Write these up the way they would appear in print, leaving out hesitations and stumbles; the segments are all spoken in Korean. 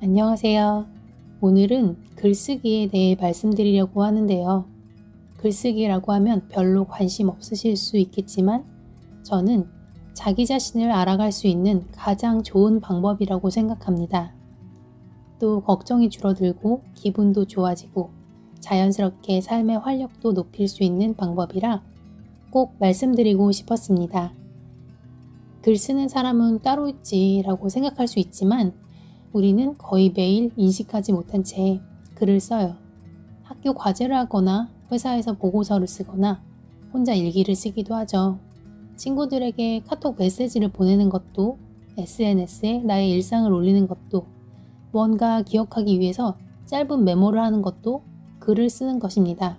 안녕하세요. 오늘은 글쓰기에 대해 말씀드리려고 하는데요. 글쓰기라고 하면 별로 관심 없으실 수 있겠지만 저는 자기 자신을 알아갈 수 있는 가장 좋은 방법이라고 생각합니다. 또 걱정이 줄어들고 기분도 좋아지고 자연스럽게 삶의 활력도 높일 수 있는 방법이라 꼭 말씀드리고 싶었습니다. 글 쓰는 사람은 따로 있지라고 생각할 수 있지만 우리는 거의 매일 인식하지 못한 채 글을 써요. 학교 과제를 하거나 회사에서 보고서를 쓰거나 혼자 일기를 쓰기도 하죠. 친구들에게 카톡 메시지를 보내는 것도 SNS에 나의 일상을 올리는 것도 뭔가 기억하기 위해서 짧은 메모를 하는 것도 글을 쓰는 것입니다.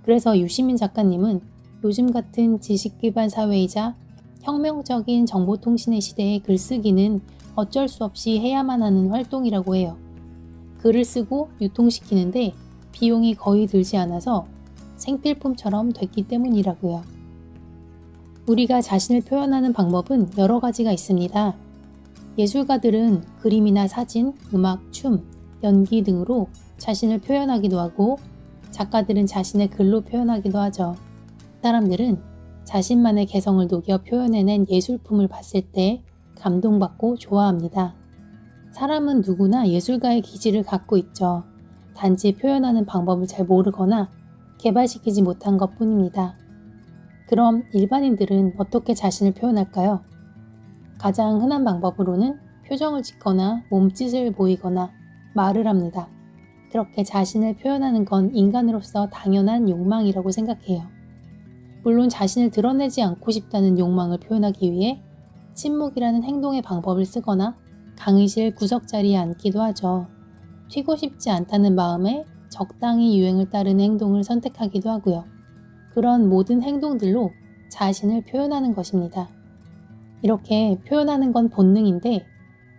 그래서 유시민 작가님은 요즘 같은 지식 기반 사회이자 혁명적인 정보통신의 시대에 글쓰기는 어쩔 수 없이 해야만 하는 활동이라고 해요. 글을 쓰고 유통시키는데 비용이 거의 들지 않아서 생필품처럼 됐기 때문이라고요. 우리가 자신을 표현하는 방법은 여러 가지가 있습니다. 예술가들은 그림이나 사진, 음악, 춤, 연기 등으로 자신을 표현하기도 하고 작가들은 자신의 글로 표현하기도 하죠. 사람들은 자신만의 개성을 녹여 표현해낸 예술품을 봤을 때 감동받고 좋아합니다. 사람은 누구나 예술가의 기질을 갖고 있죠. 단지 표현하는 방법을 잘 모르거나 개발시키지 못한 것 뿐입니다. 그럼 일반인들은 어떻게 자신을 표현할까요? 가장 흔한 방법으로는 표정을 짓거나 몸짓을 보이거나 말을 합니다. 그렇게 자신을 표현하는 건 인간으로서 당연한 욕망이라고 생각해요. 물론 자신을 드러내지 않고 싶다는 욕망을 표현하기 위해 침묵이라는 행동의 방법을 쓰거나 강의실 구석자리에 앉기도 하죠. 튀고 싶지 않다는 마음에 적당히 유행을 따르는 행동을 선택하기도 하고요. 그런 모든 행동들로 자신을 표현하는 것입니다. 이렇게 표현하는 건 본능인데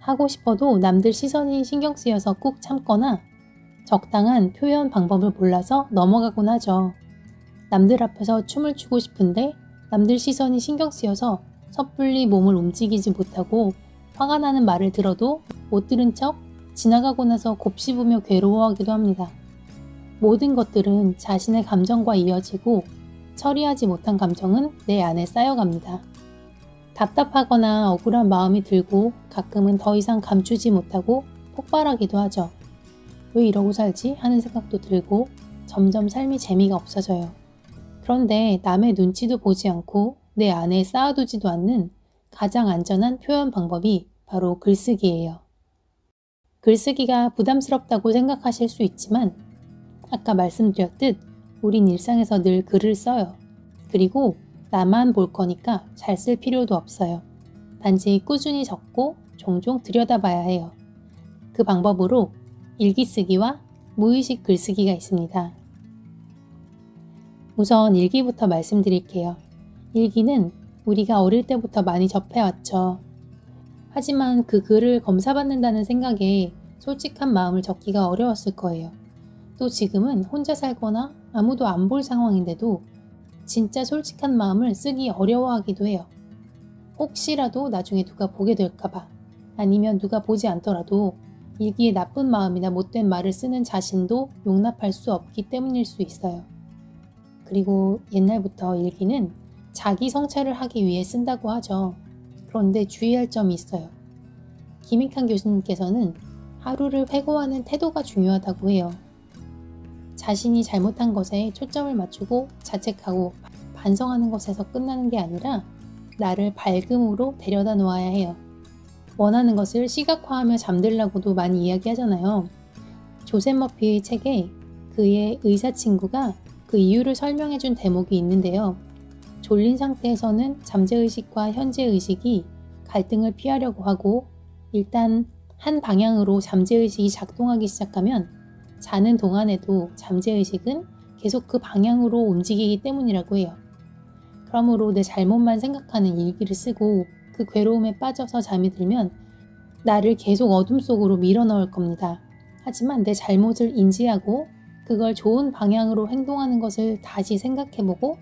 하고 싶어도 남들 시선이 신경 쓰여서 꾹 참거나 적당한 표현 방법을 몰라서 넘어가곤 하죠. 남들 앞에서 춤을 추고 싶은데 남들 시선이 신경 쓰여서 섣불리 몸을 움직이지 못하고 화가 나는 말을 들어도 못 들은 척 지나가고 나서 곱씹으며 괴로워하기도 합니다. 모든 것들은 자신의 감정과 이어지고 처리하지 못한 감정은 내 안에 쌓여갑니다. 답답하거나 억울한 마음이 들고 가끔은 더 이상 감추지 못하고 폭발하기도 하죠. 왜 이러고 살지? 하는 생각도 들고 점점 삶이 재미가 없어져요. 그런데 남의 눈치도 보지 않고 내 안에 쌓아두지도 않는 가장 안전한 표현 방법이 바로 글쓰기예요. 글쓰기가 부담스럽다고 생각하실 수 있지만 아까 말씀드렸듯 우린 일상에서 늘 글을 써요. 그리고 나만 볼 거니까 잘 쓸 필요도 없어요. 단지 꾸준히 적고 종종 들여다봐야 해요. 그 방법으로 일기 쓰기와 무의식 글쓰기가 있습니다. 우선 일기부터 말씀드릴게요. 일기는 우리가 어릴 때부터 많이 접해왔죠. 하지만 그 글을 검사받는다는 생각에 솔직한 마음을 적기가 어려웠을 거예요. 또 지금은 혼자 살거나 아무도 안 볼 상황인데도 진짜 솔직한 마음을 쓰기 어려워하기도 해요. 혹시라도 나중에 누가 보게 될까봐 아니면 누가 보지 않더라도 일기에 나쁜 마음이나 못된 말을 쓰는 자신도 용납할 수 없기 때문일 수 있어요. 그리고 옛날부터 일기는 자기 성찰을 하기 위해 쓴다고 하죠. 그런데 주의할 점이 있어요. 김익환 교수님께서는 하루를 회고하는 태도가 중요하다고 해요. 자신이 잘못한 것에 초점을 맞추고 자책하고 반성하는 것에서 끝나는 게 아니라 나를 밝음으로 데려다 놓아야 해요. 원하는 것을 시각화하며 잠들라고도 많이 이야기하잖아요. 조셉 머피의 책에 그의 의사 친구가 그 이유를 설명해준 대목이 있는데요. 졸린 상태에서는 잠재의식과 현재의식이 갈등을 피하려고 하고 일단 한 방향으로 잠재의식이 작동하기 시작하면 자는 동안에도 잠재의식은 계속 그 방향으로 움직이기 때문이라고 해요. 그러므로 내 잘못만 생각하는 일기를 쓰고 그 괴로움에 빠져서 잠이 들면 나를 계속 어둠 속으로 밀어넣을 겁니다. 하지만 내 잘못을 인지하고 그걸 좋은 방향으로 행동하는 것을 다시 생각해보고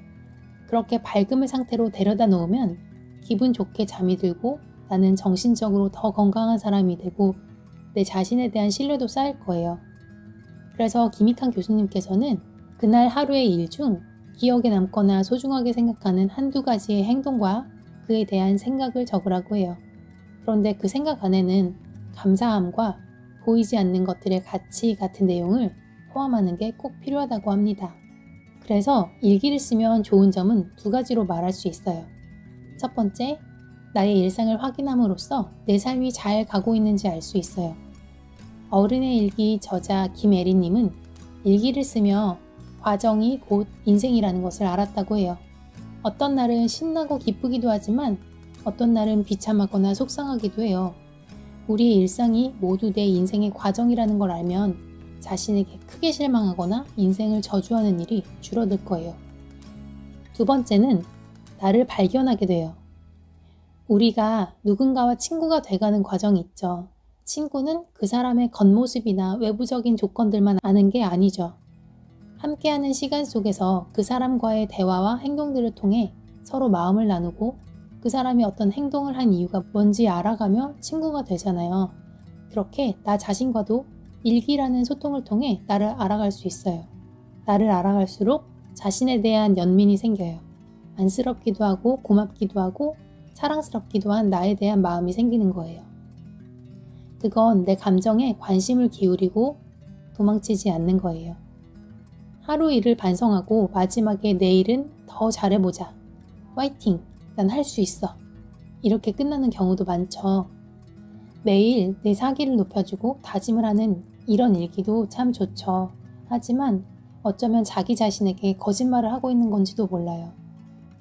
그렇게 밝음의 상태로 데려다 놓으면 기분 좋게 잠이 들고 나는 정신적으로 더 건강한 사람이 되고 내 자신에 대한 신뢰도 쌓일 거예요. 그래서 김익환 교수님께서는 그날 하루의 일 중 기억에 남거나 소중하게 생각하는 한두 가지의 행동과 그에 대한 생각을 적으라고 해요. 그런데 그 생각 안에는 감사함과 보이지 않는 것들의 가치 같은 내용을 포함하는 게 꼭 필요하다고 합니다. 그래서 일기를 쓰면 좋은 점은 두 가지로 말할 수 있어요. 첫 번째, 나의 일상을 확인함으로써 내 삶이 잘 가고 있는지 알 수 있어요. 어른의 일기 저자 김애리님은 일기를 쓰며 과정이 곧 인생이라는 것을 알았다고 해요. 어떤 날은 신나고 기쁘기도 하지만 어떤 날은 비참하거나 속상하기도 해요. 우리의 일상이 모두 내 인생의 과정이라는 걸 알면 자신에게 크게 실망하거나 인생을 저주하는 일이 줄어들 거예요. 두 번째는 나를 발견하게 돼요. 우리가 누군가와 친구가 돼가는 과정이 있죠. 친구는 그 사람의 겉모습이나 외부적인 조건들만 아는 게 아니죠. 함께하는 시간 속에서 그 사람과의 대화와 행동들을 통해 서로 마음을 나누고 그 사람이 어떤 행동을 한 이유가 뭔지 알아가며 친구가 되잖아요. 그렇게 나 자신과도 일기라는 소통을 통해 나를 알아갈 수 있어요. 나를 알아갈수록 자신에 대한 연민이 생겨요. 안쓰럽기도 하고 고맙기도 하고 사랑스럽기도 한 나에 대한 마음이 생기는 거예요. 그건 내 감정에 관심을 기울이고 도망치지 않는 거예요. 하루 일을 반성하고 마지막에 내일은 더 잘해보자. 화이팅! 난 할 수 있어. 이렇게 끝나는 경우도 많죠. 매일 내 사기를 높여주고 다짐을 하는 이런 일기도 참 좋죠. 하지만 어쩌면 자기 자신에게 거짓말을 하고 있는 건지도 몰라요.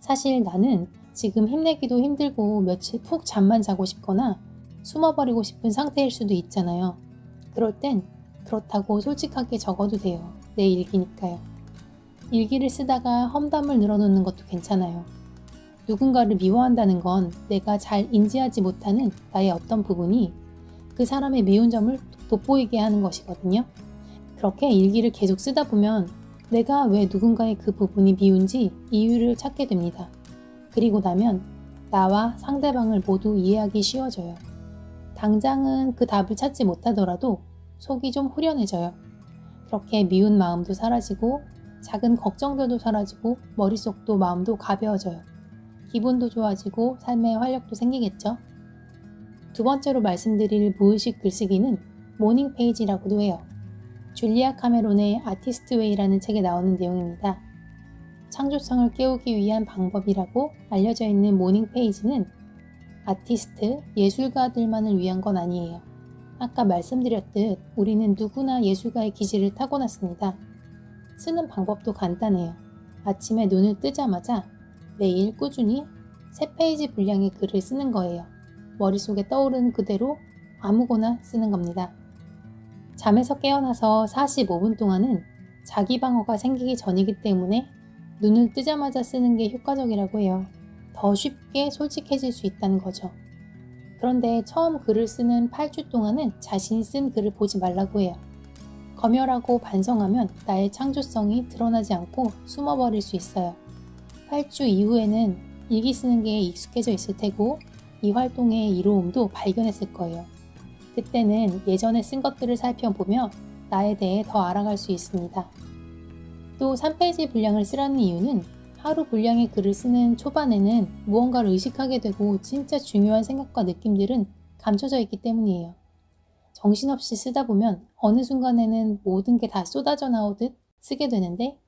사실 나는 지금 힘내기도 힘들고 며칠 푹 잠만 자고 싶거나 숨어버리고 싶은 상태일 수도 있잖아요. 그럴 땐 그렇다고 솔직하게 적어도 돼요. 내 일기니까요. 일기를 쓰다가 험담을 늘어놓는 것도 괜찮아요. 누군가를 미워한다는 건 내가 잘 인지하지 못하는 나의 어떤 부분이 그 사람의 미운 점을 돋보이게 하는 것이거든요. 그렇게 일기를 계속 쓰다 보면 내가 왜 누군가의 그 부분이 미운지 이유를 찾게 됩니다. 그리고 나면 나와 상대방을 모두 이해하기 쉬워져요. 당장은 그 답을 찾지 못하더라도 속이 좀 후련해져요. 그렇게 미운 마음도 사라지고 작은 걱정들도 사라지고 머릿속도 마음도 가벼워져요. 기분도 좋아지고 삶의 활력도 생기겠죠. 두 번째로 말씀드릴 무의식 글쓰기는 모닝 페이지라고도 해요. 줄리아 카메론의 아티스트 웨이라는 책에 나오는 내용입니다. 창조성을 깨우기 위한 방법이라고 알려져 있는 모닝 페이지는 아티스트, 예술가들만을 위한 건 아니에요. 아까 말씀드렸듯 우리는 누구나 예술가의 기질을 타고났습니다. 쓰는 방법도 간단해요. 아침에 눈을 뜨자마자 매일 꾸준히 3페이지 분량의 글을 쓰는 거예요. 머릿속에 떠오르는 그대로 아무거나 쓰는 겁니다. 잠에서 깨어나서 45분 동안은 자기 방어가 생기기 전이기 때문에 눈을 뜨자마자 쓰는 게 효과적이라고 해요. 더 쉽게 솔직해질 수 있다는 거죠. 그런데 처음 글을 쓰는 8주 동안은 자신이 쓴 글을 보지 말라고 해요. 검열하고 반성하면 나의 창조성이 드러나지 않고 숨어버릴 수 있어요. 8주 이후에는 일기 쓰는 게 익숙해져 있을 테고 이 활동의 이로움도 발견했을 거예요. 그때는 예전에 쓴 것들을 살펴보며 나에 대해 더 알아갈 수 있습니다. 또 3페이지 분량을 쓰라는 이유는 하루 분량의 글을 쓰는 초반에는 무언가를 의식하게 되고 진짜 중요한 생각과 느낌들은 감춰져 있기 때문이에요. 정신없이 쓰다 보면 어느 순간에는 모든 게 다 쏟아져 나오듯 쓰게 되는데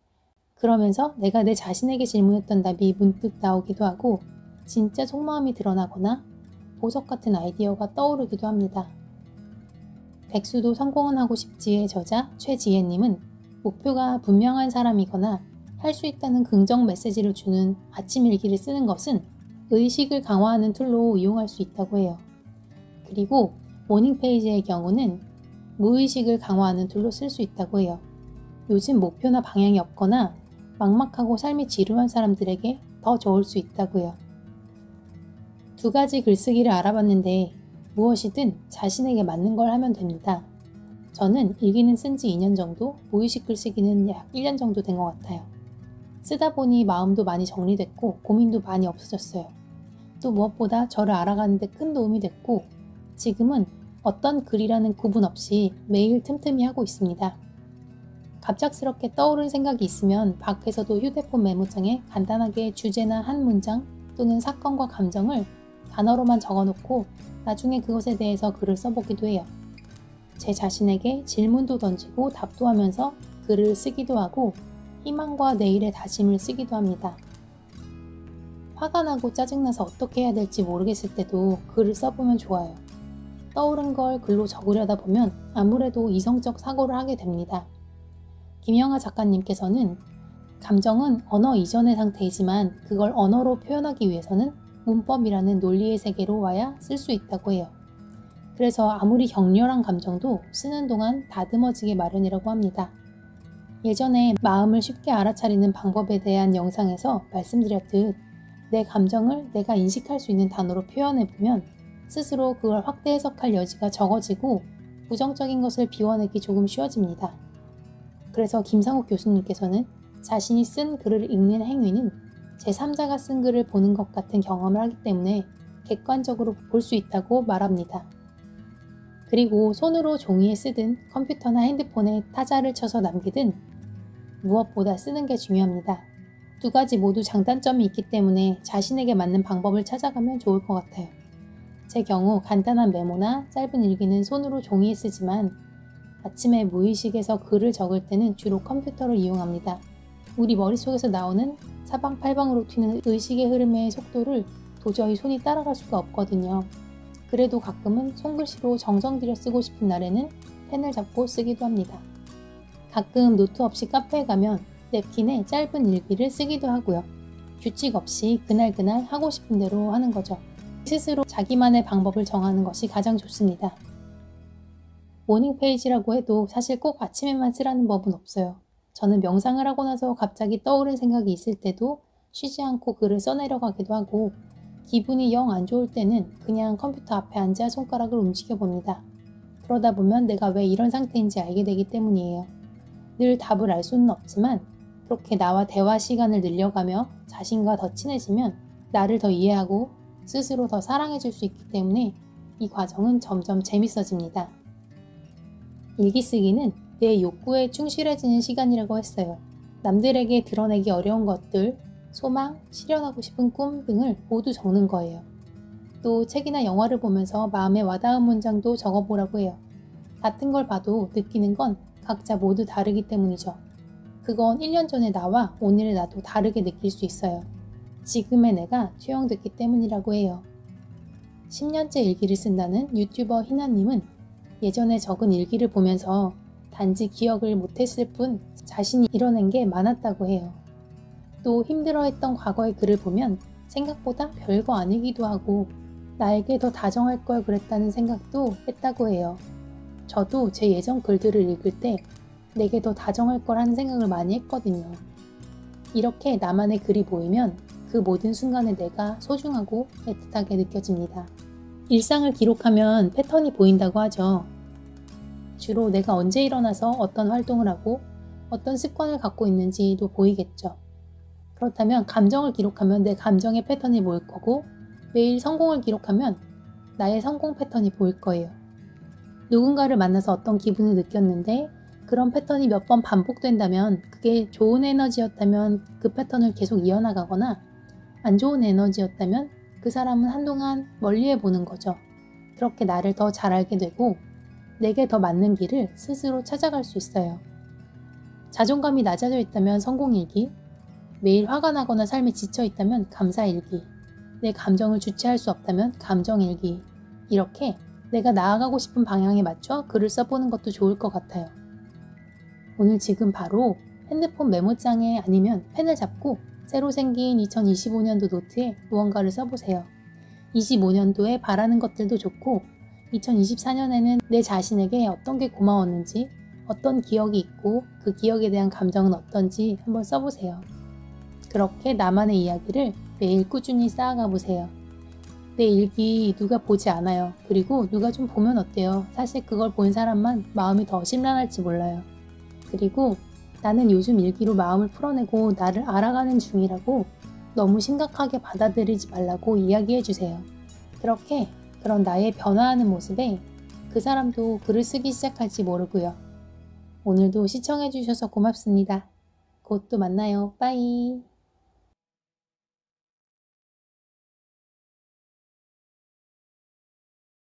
그러면서 내가 내 자신에게 질문했던 답이 문득 나오기도 하고 진짜 속마음이 드러나거나 보석 같은 아이디어가 떠오르기도 합니다. 백수도 성공은 하고 싶지의 저자 최지혜님은 목표가 분명한 사람이거나 할 수 있다는 긍정 메시지를 주는 아침 일기를 쓰는 것은 의식을 강화하는 툴로 이용할 수 있다고 해요. 그리고 모닝 페이지의 경우는 무의식을 강화하는 툴로 쓸 수 있다고 해요. 요즘 목표나 방향이 없거나 막막하고 삶이 지루한 사람들에게 더 좋을 수 있다고요. 두 가지 글쓰기를 알아봤는데 무엇이든 자신에게 맞는 걸 하면 됩니다. 저는 일기는 쓴 지 2년 정도, 무의식 글쓰기는 약 1년 정도 된 것 같아요. 쓰다 보니 마음도 많이 정리됐고 고민도 많이 없어졌어요. 또 무엇보다 저를 알아가는 데 큰 도움이 됐고 지금은 어떤 글이라는 구분 없이 매일 틈틈이 하고 있습니다. 갑작스럽게 떠오른 생각이 있으면 밖에서도 휴대폰 메모장에 간단하게 주제나 한 문장 또는 사건과 감정을 단어로만 적어놓고 나중에 그것에 대해서 글을 써보기도 해요. 제 자신에게 질문도 던지고 답도 하면서 글을 쓰기도 하고 희망과 내일의 다짐을 쓰기도 합니다. 화가 나고 짜증나서 어떻게 해야 될지 모르겠을 때도 글을 써보면 좋아요. 떠오른 걸 글로 적으려다 보면 아무래도 이성적 사고를 하게 됩니다. 김영하 작가님께서는 감정은 언어 이전의 상태이지만 그걸 언어로 표현하기 위해서는 문법이라는 논리의 세계로 와야 쓸 수 있다고 해요. 그래서 아무리 격렬한 감정도 쓰는 동안 다듬어지게 마련이라고 합니다. 예전에 마음을 쉽게 알아차리는 방법에 대한 영상에서 말씀드렸듯 내 감정을 내가 인식할 수 있는 단어로 표현해보면 스스로 그걸 확대 해석할 여지가 적어지고 부정적인 것을 비워내기 조금 쉬워집니다. 그래서 김상욱 교수님께서는 자신이 쓴 글을 읽는 행위는 제3자가 쓴 글을 보는 것 같은 경험을 하기 때문에 객관적으로 볼 수 있다고 말합니다. 그리고 손으로 종이에 쓰든 컴퓨터나 핸드폰에 타자를 쳐서 남기든 무엇보다 쓰는 게 중요합니다. 두 가지 모두 장단점이 있기 때문에 자신에게 맞는 방법을 찾아가면 좋을 것 같아요. 제 경우 간단한 메모나 짧은 일기는 손으로 종이에 쓰지만 아침에 무의식에서 글을 적을 때는 주로 컴퓨터를 이용합니다. 우리 머릿속에서 나오는 사방팔방으로 튀는 의식의 흐름의 속도를 도저히 손이 따라갈 수가 없거든요. 그래도 가끔은 손글씨로 정성 들여 쓰고 싶은 날에는 펜을 잡고 쓰기도 합니다. 가끔 노트 없이 카페에 가면 냅킨에 짧은 일기를 쓰기도 하고요. 규칙 없이 그날그날 하고 싶은 대로 하는 거죠. 스스로 자기만의 방법을 정하는 것이 가장 좋습니다. 모닝 페이지라고 해도 사실 꼭 아침에만 쓰라는 법은 없어요. 저는 명상을 하고 나서 갑자기 떠오른 생각이 있을 때도 쉬지 않고 글을 써내려가기도 하고 기분이 영 안 좋을 때는 그냥 컴퓨터 앞에 앉아 손가락을 움직여 봅니다. 그러다 보면 내가 왜 이런 상태인지 알게 되기 때문이에요. 늘 답을 알 수는 없지만 그렇게 나와 대화 시간을 늘려가며 자신과 더 친해지면 나를 더 이해하고 스스로 더 사랑해줄 수 있기 때문에 이 과정은 점점 재밌어집니다. 일기 쓰기는 내 욕구에 충실해지는 시간이라고 했어요. 남들에게 드러내기 어려운 것들, 소망, 실현하고 싶은 꿈 등을 모두 적는 거예요. 또 책이나 영화를 보면서 마음에 와닿은 문장도 적어보라고 해요. 같은 걸 봐도 느끼는 건 각자 모두 다르기 때문이죠. 그건 1년 전의 나와 오늘의 나도 다르게 느낄 수 있어요. 지금의 내가 투영됐기 때문이라고 해요. 10년째 일기를 쓴다는 유튜버 희나님은 예전에 적은 일기를 보면서 단지 기억을 못했을 뿐 자신이 이뤄낸 게 많았다고 해요. 또 힘들어했던 과거의 글을 보면 생각보다 별거 아니기도 하고 나에게 더 다정할 걸 그랬다는 생각도 했다고 해요. 저도 제 예전 글들을 읽을 때 내게 더 다정할 걸 하는 생각을 많이 했거든요. 이렇게 나만의 글이 보이면 그 모든 순간에 내가 소중하고 애틋하게 느껴집니다. 일상을 기록하면 패턴이 보인다고 하죠. 주로 내가 언제 일어나서 어떤 활동을 하고 어떤 습관을 갖고 있는지도 보이겠죠. 그렇다면 감정을 기록하면 내 감정의 패턴이 보일 거고 매일 성공을 기록하면 나의 성공 패턴이 보일 거예요. 누군가를 만나서 어떤 기분을 느꼈는데 그런 패턴이 몇 번 반복된다면 그게 좋은 에너지였다면 그 패턴을 계속 이어나가거나 안 좋은 에너지였다면 그 사람은 한동안 멀리해 보는 거죠. 그렇게 나를 더 잘 알게 되고 내게 더 맞는 길을 스스로 찾아갈 수 있어요. 자존감이 낮아져 있다면 성공일기, 매일 화가 나거나 삶에 지쳐 있다면 감사일기, 내 감정을 주체할 수 없다면 감정일기, 이렇게 내가 나아가고 싶은 방향에 맞춰 글을 써보는 것도 좋을 것 같아요. 오늘 지금 바로 핸드폰 메모장에 아니면 펜을 잡고 새로 생긴 2025년도 노트에 무언가를 써보세요. 25년도에 바라는 것들도 좋고 2024년에는 내 자신에게 어떤 게 고마웠는지, 어떤 기억이 있고 그 기억에 대한 감정은 어떤지 한번 써보세요. 그렇게 나만의 이야기를 매일 꾸준히 쌓아가 보세요. 내 일기 누가 보지 않아요. 그리고 누가 좀 보면 어때요? 사실 그걸 본 사람만 마음이 더 심란할지 몰라요. 그리고 나는 요즘 일기로 마음을 풀어내고 나를 알아가는 중이라고 너무 심각하게 받아들이지 말라고 이야기해 주세요. 그렇게 그런 나의 변화하는 모습에 그 사람도 글을 쓰기 시작할지 모르고요. 오늘도 시청해주셔서 고맙습니다. 곧 또 만나요. 빠이.